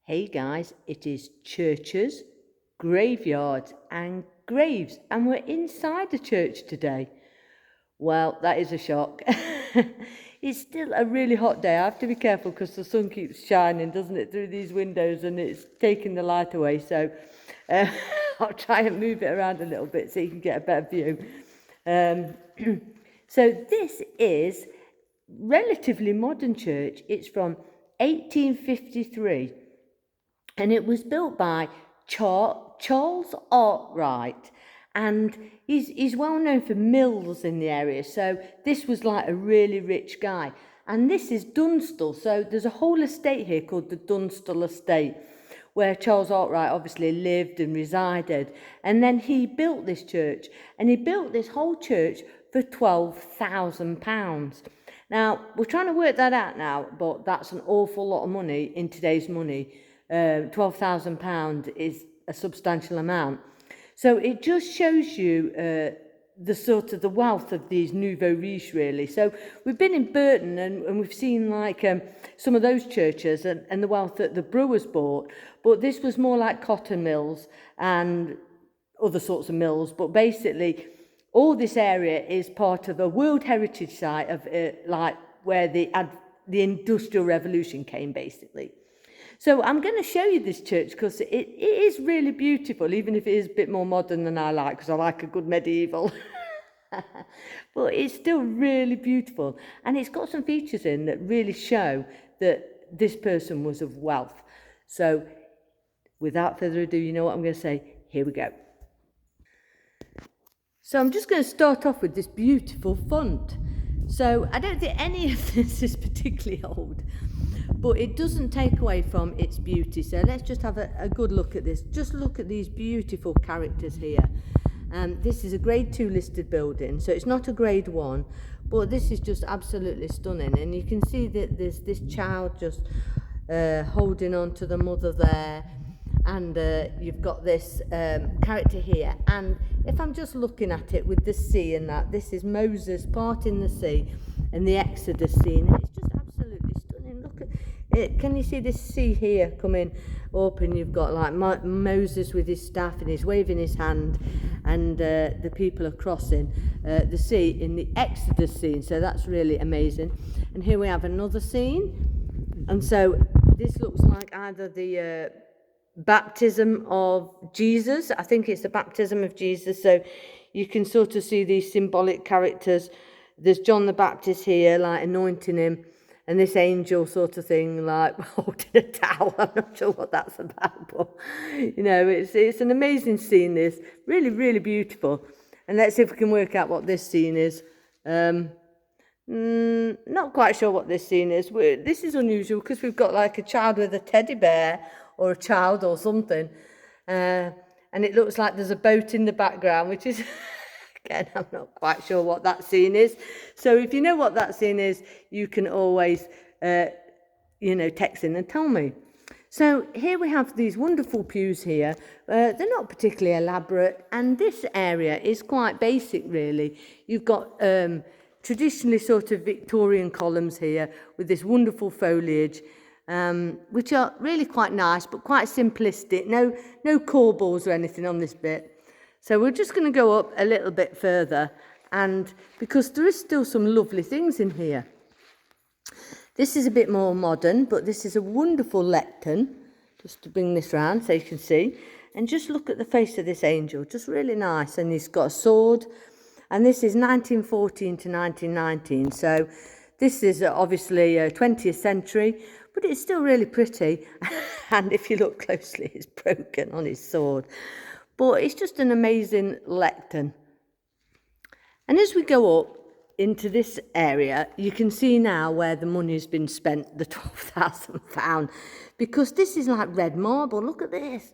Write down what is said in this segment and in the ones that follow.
Hey guys, it is churches, graveyards and graves, and we're inside the church today. Well, that is a shock. It's still a really hot day. I have to be careful because the sun keeps shining, doesn't it, through these windows, and it's taking the light away. So uh, I'll try and move it around a little bit so you can get a better view. So this is relatively modern church. It's from 1853. And it was built by Charles Arkwright, and he's well known for mills in the area. So this was like a really rich guy. And this is Dunstall. So there's a whole estate here called the Dunstall Estate, where Charles Arkwright obviously lived and resided. And then he built this church, and he built this whole church for £12,000. Now, we're trying to work that out now, but that's an awful lot of money in today's money. £12,000 is a substantial amount. So it just shows you the sort of the wealth of these nouveau riches, really. So we've been in Burton and we've seen like some of those churches and the wealth that the brewers bought, but this was more like cotton mills and other sorts of mills. But basically, all this area is part of a World Heritage Site of like where the Industrial Revolution came, basically. So I'm going to show you this church because it is really beautiful, even if it is a bit more modern than I like, because I like a good medieval. But it's still really beautiful. And it's got some features in that really show that this person was of wealth. So without further ado, you know what I'm going to say? Here we go. So I'm just going to start off with this beautiful font. So I don't think any of this is particularly old, but it doesn't take away from its beauty. So let's just have a good look at this. Just look at these beautiful characters here. This is a grade 2 listed building, so it's not a grade 1, but this is just absolutely stunning. And you can see that there's this child just holding on to the mother there. And you've got this character here, and if I'm just looking at it with the sea and that, this is Moses parting the sea and the Exodus scene. It's just absolutely stunning. Look at it. Can you see this sea here coming up, and you've got like Moses with his staff and he's waving his hand, and the people are crossing the sea in the Exodus scene. So that's really amazing. And here we have another scene, and so this looks like either the baptism of Jesus. I think it's the baptism of Jesus. So you can sort of see these symbolic characters. There's John the Baptist here, like anointing him, and this angel sort of thing, like holding a towel. I'm not sure what that's about, but you know, it's an amazing scene. This really, really beautiful. And let's see if we can work out what this scene is. Not quite sure what this scene is. This is unusual because we've got like a child with a teddy bear, or a child or something, and it looks like there's a boat in the background, which is again, I'm not quite sure what that scene is. So if you know what that scene is, you can always text in and tell me. So here we have these wonderful pews here. They're not particularly elaborate, and this area is quite basic, really. You've got traditionally sort of Victorian columns here with this wonderful foliage, which are really quite nice, but quite simplistic. No corbels or anything on this bit. So we're just going to go up a little bit further, and because there is still some lovely things in here. This is a bit more modern, but this is a wonderful lectern. Just to bring this round so you can see. And just look at the face of this angel, just really nice. And he's got a sword, and this is 1914 to 1919. So this is obviously 20th century, but it's still really pretty. And if you look closely, it's broken on his sword. But it's just an amazing lectern. And as we go up into this area, you can see now where the money has been spent, the £12,000, because this is like red marble. Look at this.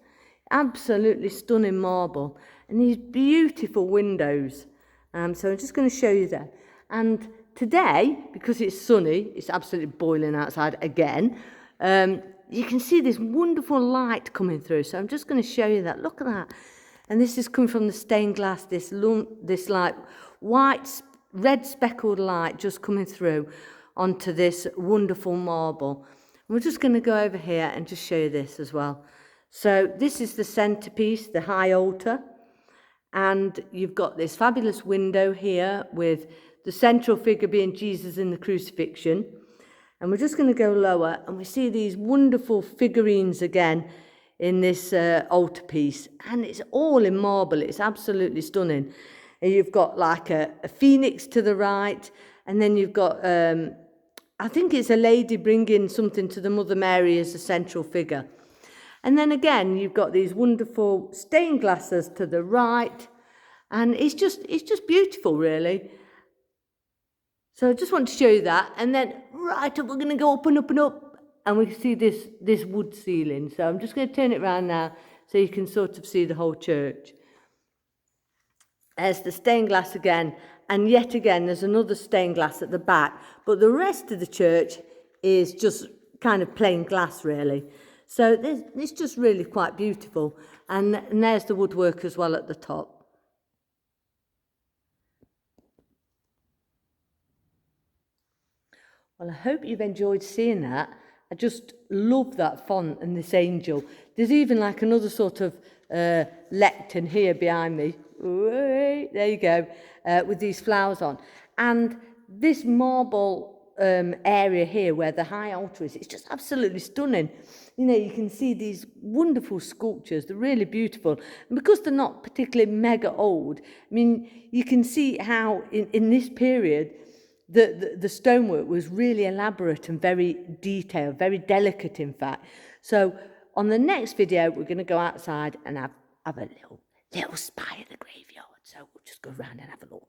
Absolutely stunning marble. And these beautiful windows. So I'm just going to show you that. And today, because it's sunny, it's absolutely boiling outside again, you can see this wonderful light coming through. So I'm just going to show you that. Look at that. And this is coming from the stained glass, this like white, red speckled light just coming through onto this wonderful marble. We're just going to go over here and just show you this as well. So this is the centerpiece, the high altar. And you've got this fabulous window here with the central figure being Jesus in the crucifixion. And we're just going to go lower and we see these wonderful figurines again in this altarpiece. And it's all in marble. It's absolutely stunning. And you've got like a phoenix to the right. And then you've got, I think it's a lady bringing something to the Mother Mary as a central figure. And then again, you've got these wonderful stained glasses to the right. And it's just beautiful, really. So I just want to show you that. And then right up, we're going to go up and up and up. And we can see this wood ceiling. So I'm just going to turn it around now so you can sort of see the whole church. There's the stained glass again. And yet again, there's another stained glass at the back. But the rest of the church is just kind of plain glass, really. So it's just really quite beautiful. And there's the woodwork as well at the top. Well, I hope you've enjoyed seeing that. I just love that font and this angel. There's even like another sort of lectern here behind me. There you go, with these flowers on. And this marble area here where the high altar is, it's just absolutely stunning. You know, you can see these wonderful sculptures. They're really beautiful. And because they're not particularly mega old, I mean, you can see how in this period, the stonework was really elaborate and very detailed, very delicate, in fact. So on the next video, we're going to go outside and have a little spy at the graveyard. So we'll just go around and have a look.